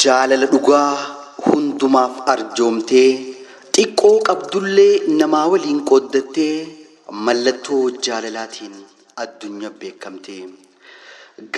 Jaalala dhugaa hundumaaf arjoomtee xiqqoo qabdullee namaa waliin qooddattee mallattoo jaalalaatiin addunyaa beekamtee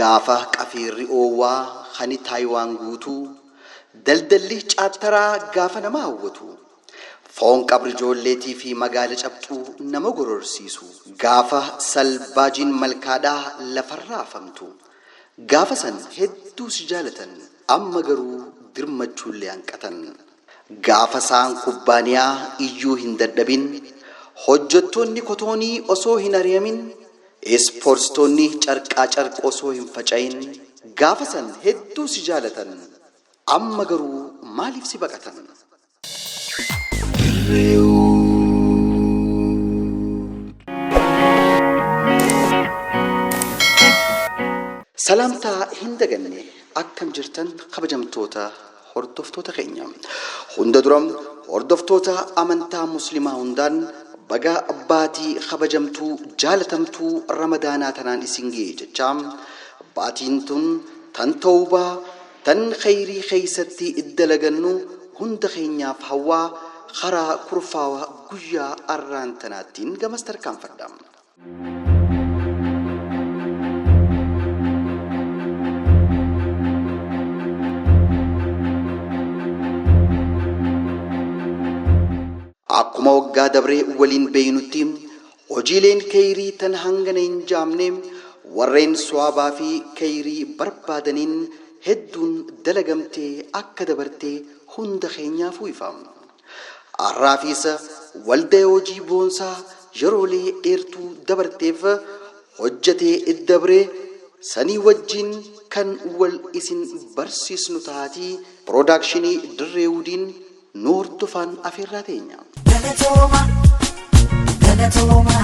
gaafa qafiirri oowwaa hani Taayiwaan guutuu daldalli caattaraa gaafa nama hawwatu foon qabri ijoolleetii fi magaala cabxuu nama gororsiisu gaafa salbaajiin malkaadhaa lafarraa afamtu gaafa san hedduu si jaalatan amma garuu dirmachuullee hanqatan gaafa saan kubbaaniyaa iyyuu hin dadhabin hojjettoonni kotoonii osoo hin ari'amin ispoortitoonni carqaa carqoo osoo hin faca'in gaafa san hedduu si jaalatan amma garuu maaliif si baqatan? Salaamtaa hin daganne akkam jirtan kabajamtoota hordoftoota keenya hunda duram hordoftoota amantaa muslimaa hundaan baga abbaatii kabajamtuu jaalatamtuu ramadaanaa tanaan isin ga'e jechaa baatiin tun tan tawbaa tan khayrii keeysatti iddalagannu hunda keenyaaf hawaa karaa kurfaawaa guyyaa arraan tanaattiin gamas tarkaanfadha. Akkuma waggaa dabree waliin beeynutti hojiileen khayrii tan hangana hin jaamne warreen swaabaa fi khayrii barbaadaniin hedduun dalagamtee akka dabartee hunda keenyaaf ifam. Arraafiisa waldaa hojii boonsaa yeroolee dheertuu dabarteef hojjetee iddabree sanii wajjin kan wal isin barsiisnu taatii piroodakshinii Direewudiin noortofaan afeerraa teenya. Galatooma, Galatooma,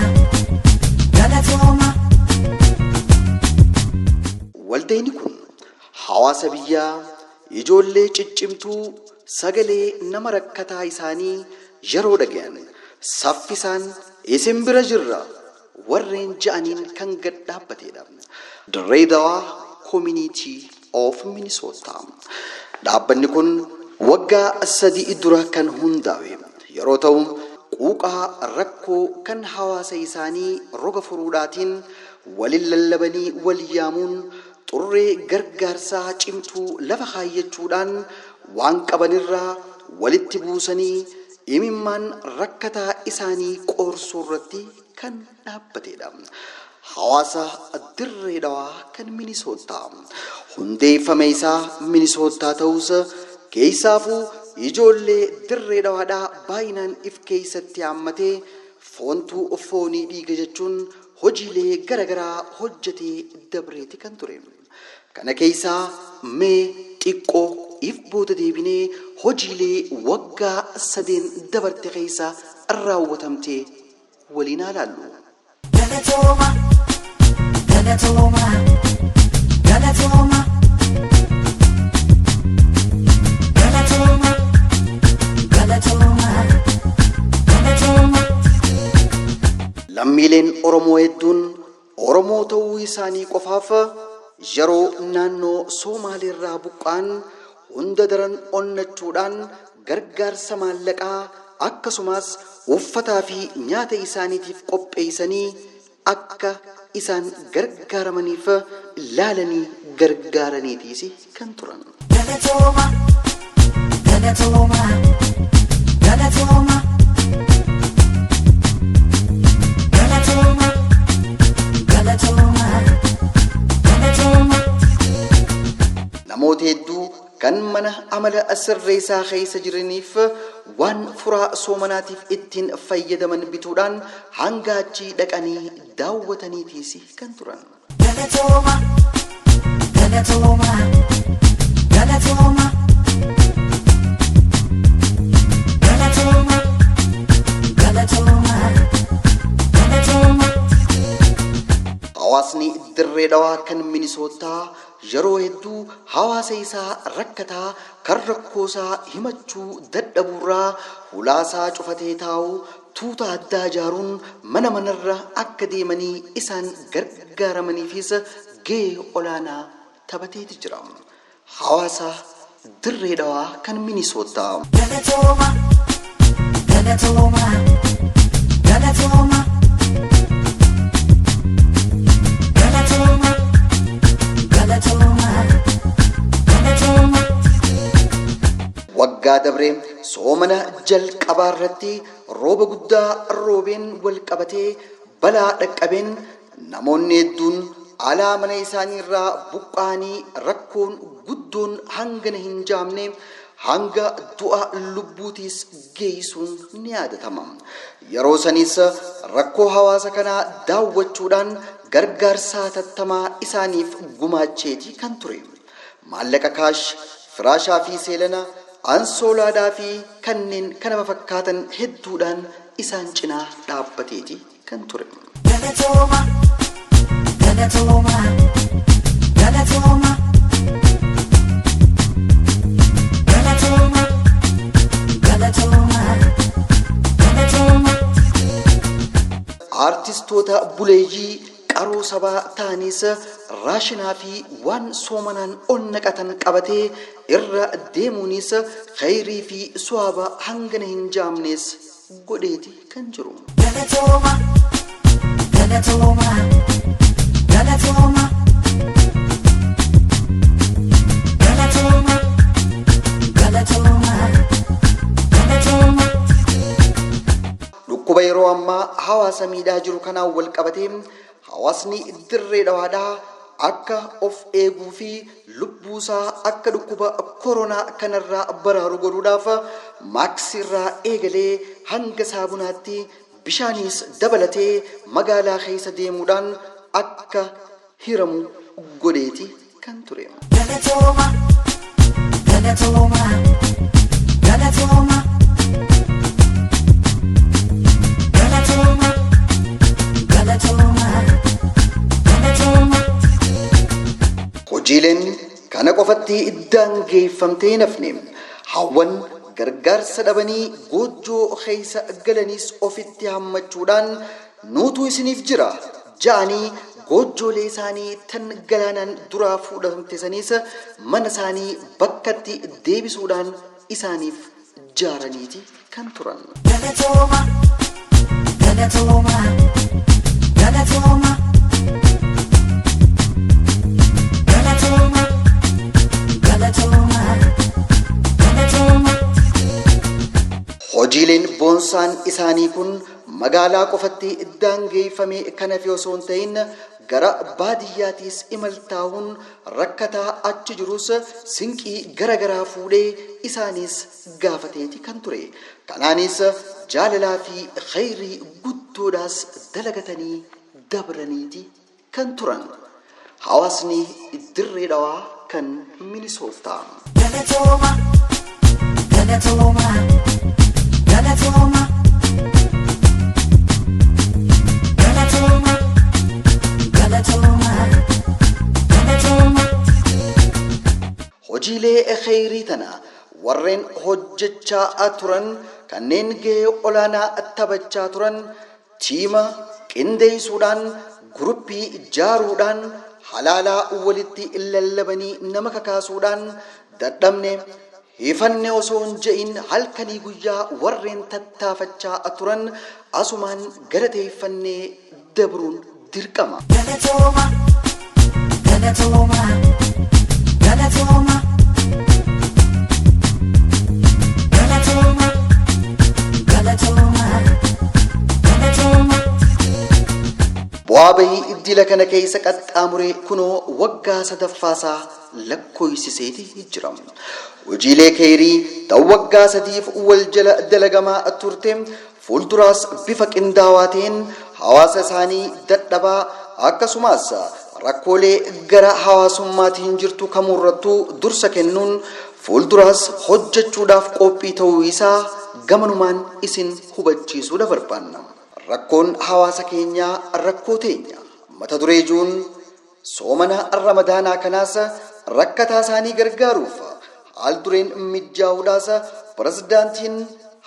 Galatooma. Waldayni kun hawaasa biyyaa ijoollee ciccimtuu sagalee nama rakkataa isaanii yeroo dhagayan saffisaan isin bira jirra warreen ja'aniin kan gad dhaabbatedha. Direedawaa Community of Minnesota. Dhaabbanni kun waggaa 3 dura kan hundaa'e yeroo ta'u quuqaa rakkoo kan hawaasa isaanii roga furuudhaatiin walin lallabanii wal yaamuun xurree gargaarsaa cimtuu lafa kaayyachuudhaan waan qabanirraa walitti buusanii imimmaan rakkataa isaanii qoorsuu irratti kan dhaabbatedha. Hawaasa Direedawaa kan Minisootaa hundeeffame isaa Minisootaa ta'us keessaafuu ijoollee Direedawaadhaa baay'inaan if keessatti haammatee foontuu foonii dhiiga jechuun hojiilee garagaraa hojjetee dabreeti kan ture. Kana keessaa mee xiqqoo if booda deebinee hojiilee waggaa 3 dabarte keessaa raawwatamtee waliin ilaallu. Galatooma, Galatooma, Galatooma. Lammiileen Oromoo hedduun Oromoo ta'uu isaanii qofaaf yeroo naannoo Somaaleerraa buqqaan hunda daran onnachuudhaan gargaarsa maallaqaa akkasumas uffataa fi nyaata isaaniitiif qopheessanii akka isaan gargaaramaniif laalanii gargaaraniitiis kan turan. Galatooma, Galatooma, Galatooma. Namoota hedduu kan mana amala sirreessaa keessa jiraniif waan furaa soomanaatiif ittiin fayyadaman bituudhaan hanga achii dhaqanii daawwataniitiis kan turan. Galatooma, Galatooma, Galatooma. Galatooma, Galatooma, Galatooma. Hawaasni Direedawaa kan Minisootaa yeroo hedduu hawaasa isaa rakkataa kan rakkoosaa himachuu dadhabuurraa hulaasaa cufatee taa'u tuuta addaa ijaaruun mana manarra akka deemanii isaan gargaaramaniifis gahee olaanaa taphateeti jira. Hawaasa dirree dhawaa kan Minisootaa. Galatooma, galatooma, galatooma, galatooma, galatooma, galatooma. Waggaa dabree soomana jalqabaa irratti rooba guddaa roobeen wal qabatee balaa dhaqqabeen namoonni hedduun alaa mana isaanii irraa buqqaanii rakkoon guddoon hangana hin jaamne hanga du'a lubbuutiis geessuun ni yaadatama. Yeroo sanis rakkoo hawaasa kanaa daawwachuudhaan gargaarsa hatattamaa isaaniif gumaacheeti kan ture. Maallaqa kaash, firaashaa fi seelana, ansoolaadaa fi kanneen kana fakkaatan hedduudhaan isaan cinaa dhaabbateeti kan ture. Galatooma, galatooma, galatooma, galatooma, galatooma, galatooma. Artistoota buleeyyii qaroo sabaa ta'anis raashinaa fi waan soomanaan ol naqatan qabatee irra deemuunis khayrii fi suwaaba hangana hin jaamnes godheeti kan jiru. Galatooma, galatooma, galatooma, galatooma, galatooma, galatooma. Dhukkuba yeroo ammaa hawaasa miidhaa jiru kanaan wal qabatee hawaasni dirree dhawaadhaa akka of eeguu fi lubbuusaa akka dhukkuba koronaa kanarraa baraaru godhuudhaaf maaksii irraa eegalee hanga saabunaatti bishaanis dabalatee magaalaa keessa deemuudhaan akka hiramu godheeti kan ture. Galatooma, galatooma, galatooma, galatooma, galatooma, galatooma. Hojiileen kana qofatti daangeffamtee nafne hawwan gargaarsa dhabanii goojjoo keessa galaniis ofitti hammachuudhaan nuutu isiniif jira ja'anii goojjoolee isaanii tan galaanaan duraa fuudhamte saniis mana isaanii bakkatti deebisuudhaan isaaniif jaaraniiti kan turan. Galatooma, galatooma, galatooma, galatooma, galatooma, galatooma. Hojiileen boonsaan isaanii kun magaalaa qofatti daangeffamee kan hafe osoo hin ta'in gara baadiyyaatiis imaltaa'uun rakkataa achi jirus sinqii garagaraa fuudhee isaanis gaafateeti kan ture. Kanaanis jaalalaa fi khayrii guddoodhaas dalagatanii dabraniiti kan turan. Hawaasni dirree dhawaa kan Minisootaa. Galatooma, galatooma, galatooma, galatooma, galatooma, galatooma. Hojiilee khayrii tana warreen hojjechaa turan kanneen gahee olaanaa taphachaa turan tiima qindeessuudhaan guruppii ijaaruudhaan halaalaa walitti lallabanii nama kakaasuudhaan dadhabne hifanne osoo hin je'in halkanii guyyaa warreen tattaafachaa turan asumaan galateeffannee dabruun dirqama. Galatooma, galatooma, galatooma, galatooma, galatooma, galatooma. Bu'aa bahii iddila kana keessa qaxxaamuree kunoo waggaa sadaffaasaa lakkoofsiseeti jira. Hojiilee khayrii ta'u waggaa sadiif wal jala dalagamaa turte fuulduraas bifa qindaawaa ta'een hawaasa isaanii dadhabaa akkasumas rakkoolee gara hawaasummaatiin jirtu kamurrattuu dursa kennuun fuulduraas hojjechuudhaaf qophii ta'uu isaa gamanumaan isin hubachiisuudha barbaanna. Rakkoon hawaasa keenyaa rakkoo teenya mata duree juun soomana ramadaanaa kanaas rakkataa isaanii gargaaruuf haal dureen mijaa'uudhaas pirezidaantiin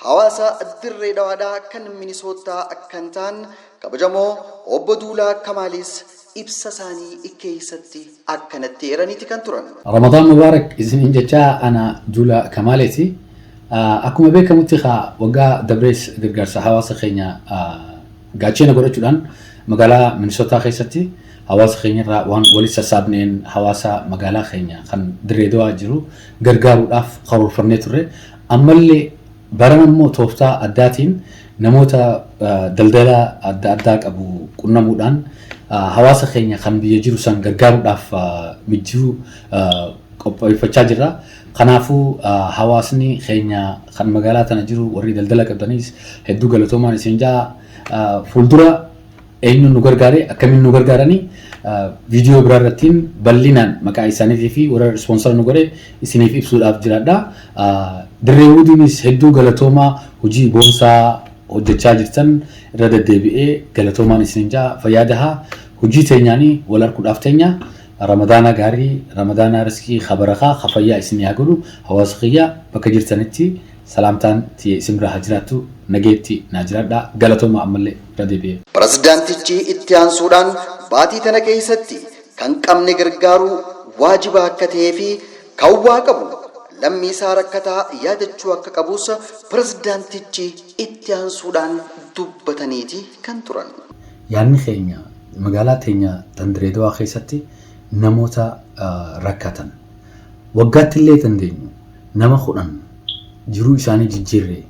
hawaasa dirree dhawaadhaa kan Minisootaa kan ta'an kabajamoo obbo Duulaa Kamaalis ibsa isaanii keessatti akkanatti eeraniiti kan turan. Ramadaan Mubaarak isiniin jecha ana Jula Kamaaleeti. Akkuma beekamutti waggaa dabrees gargaarsa hawaasa keenya gaachana godhachuudhaan magaalaa Minnesota keessatti hawaasa keenya irraa waan walitti sassaabneen hawaasa magaalaa keenya kan Direwood jiru gargaaruudhaaf karoorfannee turre. Ammallee baran immoo tooftaa addaatiin namoota daldala adda addaa qabu qunnamuudhaan hawaasa keenya kan biyya jiru san gargaaruudhaaf mijjuu qopheeffachaa jirra. Kanaafuu hawaasni keenya kan magaalaa tana jiru warri daldala qabdanis hedduu galatoomaan isin jaa fuuldura eenyuun nu gargaare akkamiin nu gargaaranii viidiyoo biraa irrattiin bal'inaan maqaa isaaniitii fi warra ispoonsara nu godhe isiniif ibsuudhaaf jiraadha. Direwoodiinis hedduu galatoomaa hojii boonsaa hojjechaa jirtan irra deddeebi'ee galatoomaan isin jaa fayyaadaha. Hojii teenyaanii wal arguudhaaf teenya. Ramadaana gaarii, Ramadaana riskii, khabarakaa, khafayyaa isin yaa godhu hawaasa kiyya bakka jirtanitti salaamtaan isin bira haa jiraattu nageetti naa jiraadha galatooma ammallee irra deebi'ee. Pirezidaantichi itti aansuudhaan baatii tana keessatti kan qabne gargaaruu waajiba akka ta'ee fi kawwaa qabu lammii isaa rakkataa yaadachuu akka qabus pirezidaantichi itti aansuudhaan dubbataniiti kan turan. Yaadni keenya magaalaa teenya Direwood keessatti namoota rakkatan waggaatti illee dandeenyu nama 10 jiruu isaanii jijjiirree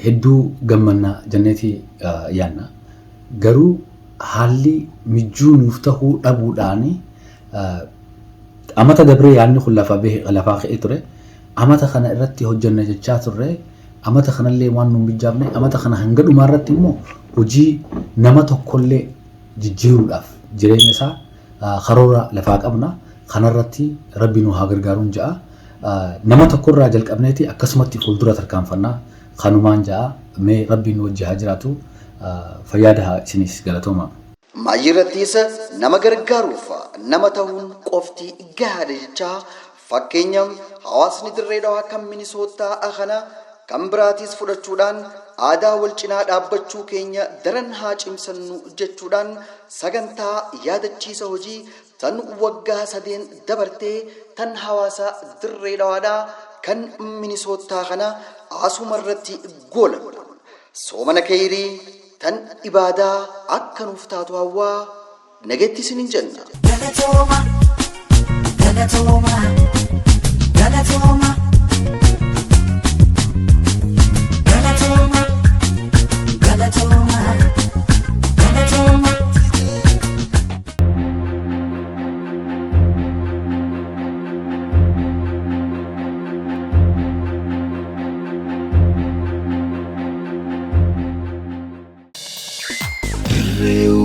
hedduu gammannaa janneetii yaanna garuu haalli mijjuu nuuf ta'uu dhabuudhaan amata dabree yaadni kun lafaa ka'ee ture amata kana irratti hojjanna jechaa turre amata kanallee waan nu mijaafne amata kana hanga dhumaa irratti immoo hojii nama tokkollee jijjiiruudhaaf jireenya isaa karoora lafaa qabna kanarratti rabbi nu haa gargaaruun ja'a nama tokkorraa jalqabneeti akkasumatti fuuldura tarkaanfannaa kanumaan ja'a mee rabbi nu wajji haa jiraatu fayyaada isinis galatooma. Maayirrattis nama gargaaruuf nama ta'uun qofti gahaadha jechaa fakkeenyaaf hawaasni Direwood kan Minisootaa kana kan biraatis fudhachuudhaan aadaa wal cinaa dhaabbachuu keenya daran haa cimsannu jechuudhaan sagantaa yaadachiisa hojii tan waggaa 3 dabartee tan hawaasa Direwood kan Minisootaa kana asuma irratti goolamu soomana kayrii tan ibaadaa akka nuuf taatu hawwaa nageetti isiniin jenna. Galatooma, galatooma, galatooma. Galatooma, galatooma. Direwood.